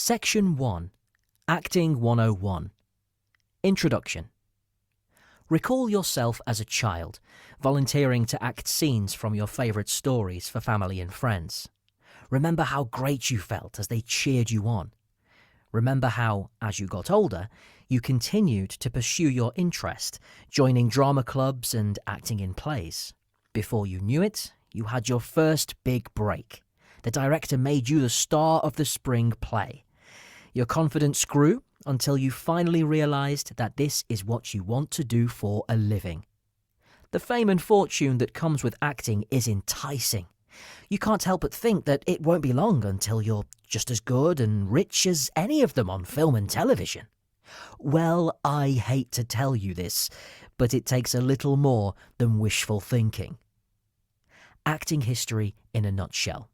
Section 1. Acting 101. Introduction. Recall yourself as a child, volunteering to act scenes from your favourite stories for family and friends. Remember how great you felt as they cheered you on. Remember how, as you got older, you continued to pursue your interest, joining drama clubs and acting in plays. Before you knew it, you had your first big break. The director made you the star of the spring play. Your confidence grew until you finally realised that this is what you want to do for a living. The fame and fortune that comes with acting is enticing. You can't help but think that it won't be long until you're just as good and rich as any of them on film and television. Well, I hate to tell you this, but it takes a little more than wishful thinking. Acting history in a nutshell.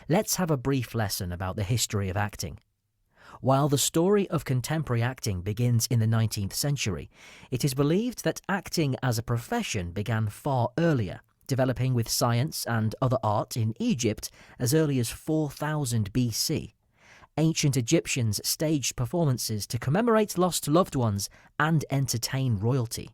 Let's have a brief lesson about the history of acting. While the story of contemporary acting begins in the 19th century, it is believed that acting as a profession began far earlier, developing with science and other art in Egypt as early as 4000 BC. Ancient Egyptians staged performances to commemorate lost loved ones and entertain royalty.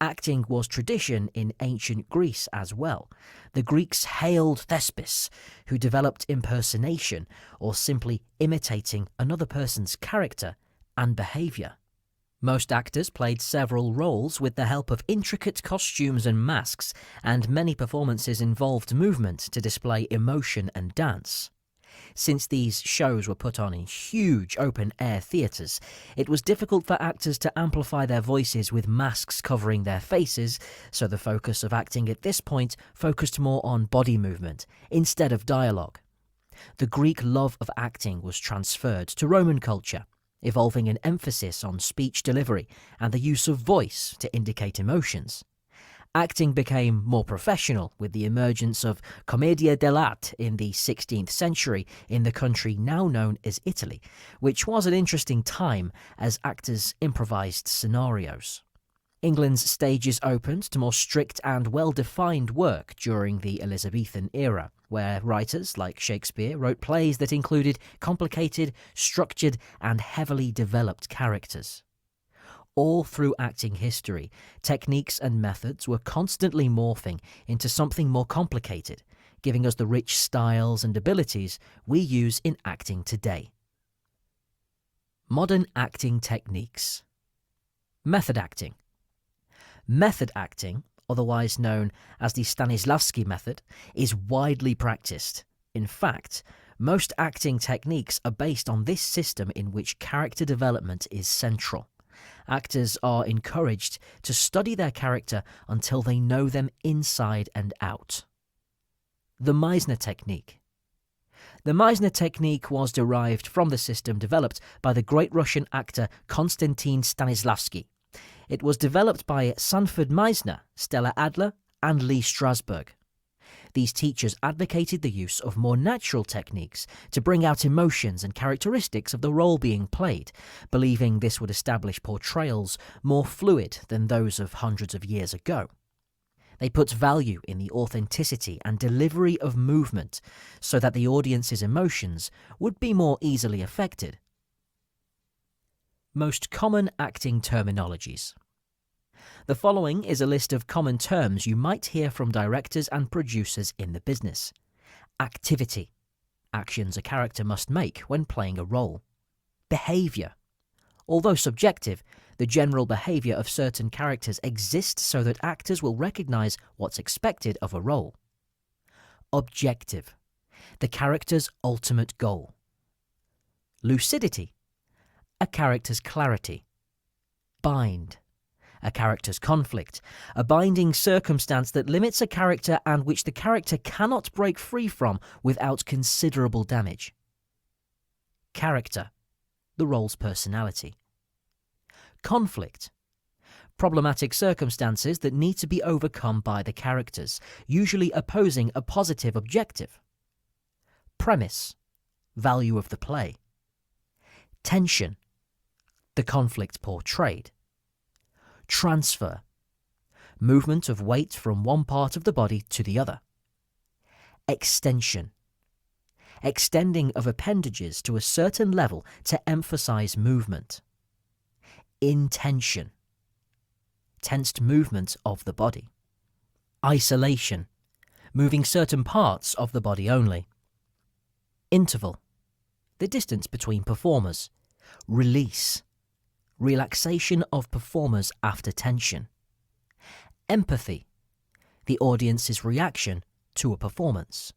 Acting was tradition in ancient Greece as well. The Greeks hailed Thespis, who developed impersonation, or simply imitating another person's character and behaviour. Most actors played several roles with the help of intricate costumes and masks, and many performances involved movement to display emotion and dance. Since these shows were put on in huge open-air theatres, it was difficult for actors to amplify their voices with masks covering their faces, so the focus of acting at this point focused more on body movement instead of dialogue. The Greek love of acting was transferred to Roman culture, evolving an emphasis on speech delivery and the use of voice to indicate emotions. Acting became more professional with the emergence of commedia dell'arte in the 16th century in the country now known as Italy, which was an interesting time as actors improvised scenarios. England's stages opened to more strict and well-defined work during the Elizabethan era, where writers like Shakespeare wrote plays that included complicated, structured, and heavily developed characters. All through acting history, techniques and methods were constantly morphing into something more complicated, giving us the rich styles and abilities we use in acting today. Modern acting techniques. Method acting. Method acting, otherwise known as the Stanislavski method, is widely practiced. In fact, most acting techniques are based on this system in which character development is central. Actors are encouraged to study their character until they know them inside and out. The Meisner technique. The Meisner technique was derived from the system developed by the great Russian actor Konstantin Stanislavski. It was developed by Sanford Meisner, Stella Adler, and Lee Strasberg. These teachers advocated the use of more natural techniques to bring out emotions and characteristics of the role being played, believing this would establish portrayals more fluid than those of hundreds of years ago. They put value in the authenticity and delivery of movement so that the audience's emotions would be more easily affected. Most common acting terminologies. The following is a list of common terms you might hear from directors and producers in the business. Activity. Actions a character must make when playing a role. Behaviour. Although subjective, the general behaviour of certain characters exists so that actors will recognise what's expected of a role. Objective. The character's ultimate goal. Lucidity. A character's clarity. Bind. A character's conflict, a binding circumstance that limits a character and which the character cannot break free from without considerable damage. Character, the role's personality. Conflict, problematic circumstances that need to be overcome by the characters, usually opposing a positive objective. Premise, value of the play. Tension, the conflict portrayed. Transfer, movement of weight from one part of the body to the other. Extension, extending of appendages to a certain level to emphasize movement. Intention, tensed movement of the body. Isolation, moving certain parts of the body only. Interval, the distance between performers. Release, relaxation of performers after tension. Empathy, the audience's reaction to a performance.